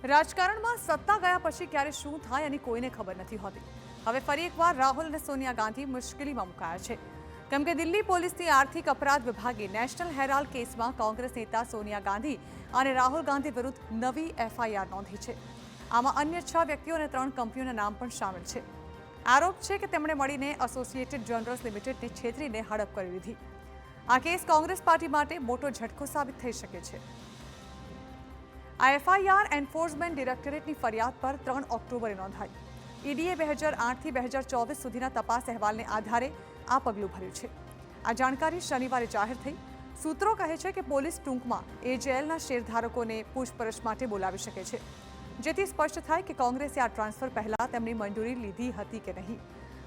રાજકારણમાં સત્તા ગયા પછી ક્યારે શું થાય એની કોઈને ખબર નથી હોતી। હવે ફરી એકવાર રાહુલ અને સોનિયા ગાંધી મુશ્કેલીમાં મુકાયા છે, કેમ કે દિલ્હી પોલીસની આર્થિક અપરાધ વિભાગે નેશનલ હેરાલ્ડ કેસમાં કોંગ્રેસ નેતા સોનિયા ગાંધી અને રાહુલ ગાંધી વિરુદ્ધ નવી એફઆઈઆર નોંધી છે। આમાં અન્ય 6 વ્યક્તિઓ અને 3 કંપનીઓના નામ પણ સામેલ છે। આરોપ છે કે તેમણે મળીને એસોસિએટેડ જ્વેલર્સ લિમિટેડને છેતરીને હડપ કરી લીધી। આ કેસ કોંગ્રેસ પાર્ટી માટે મોટો ઝટકો સાબિત થઈ શકે છે। આ એફઆઈઆર એન્ફોર્સમેન્ટ ડિરેક્ટરેટની ફરિયાદ પર 3 ઓક્ટોબરે નોંધાઈ। ઈડીએ 2008થી 2024 સુધીના તપાસ અહેવાલને આધારે આ પગલું ભર્યું છે। આ જાણકારી શનિવારે જાહેર થઈ। સૂત્રો કહે છે કે પોલીસ ટૂંકમાં એજેએલના શેરધારકોને પૂછપરછ માટે બોલાવી શકે છે, જેથી સ્પષ્ટ થાય કે કોંગ્રેસે આ ટ્રાન્સફર પહેલા તેમની મંજૂરી લીધી હતી કે નહીં।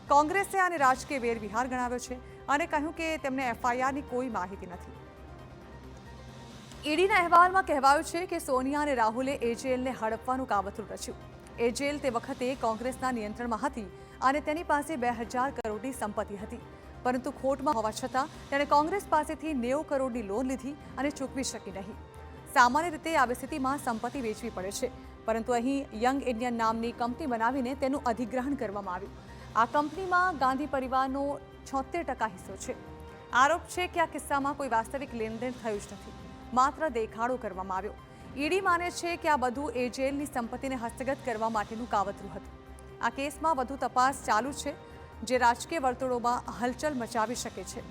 કોંગ્રેસે આને રાજકીય વેરવિહાર ગણાવ્યો છે અને કહ્યું કે તેમને એફઆઈઆરની કોઈ માહિતી નથી। ઈડીના અહેવાલમાં કહેવાયું છે કે સોનિયા અને રાહુલે એજેએલને હડપવાનું કાવતરું રચ્યું। એજેએલ તે વખતે કોંગ્રેસના નિયંત્રણમાં હતી અને તેની પાસે 2000 કરોડની સંપત્તિ હતી, પરંતુ ખોટમાં હોવા છતાં તેણે કોંગ્રેસ પાસેથી 90 કરોડની લોન લીધી અને ચૂકવી શકી નહીં। સામાન્ય રીતે આવી સ્થિતિમાં સંપત્તિ વેચવી પડે છે, પરંતુ અહીં યંગ ઇન્ડિયન નામની કંપની બનાવીને તેનું અધિગ્રહણ કરવામાં આવ્યું। આ કંપનીમાં ગાંધી પરિવારનો 76% હિસ્સો છે। આરોપ છે કે આ કિસ્સામાં કોઈ વાસ્તવિક લેણદેણ થયું જ નથી, માત્ર દેખાડો કરવામાં આવ્યો। ઈડી માને છે કે આ બધું એજેએલની સંપત્તિને હસ્તગત કરવા માટેનું કાવતરું હતું। આ કેસમાં વધુ તપાસ ચાલુ છે, જે રાજકીય વર્તુળોમાં હલચલ મચાવી શકે છે।